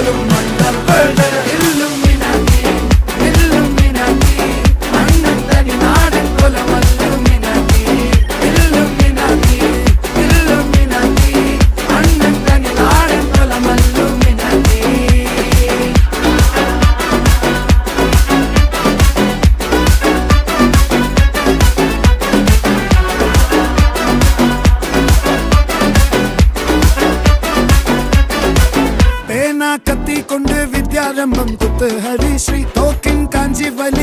പോലും മണ്ണപ്പേട് Illuminati Illuminati അണ്ണൻ തനി നാടൻ കൊലമല്ലുമിനാറ്റി ഇല്ലുമിനാറ്റി ഇല്ലുമിനാറ്റി അണ്ണൻ തനി നാടൻ കൊലമല്ലുമിനാറ്റി. പേന കത്തി കൊണ്ട് വിദ്യാരംഭം കുത്ത് ഹരിശ്രീ തോക്കിൻ കാഞ്ചി വലി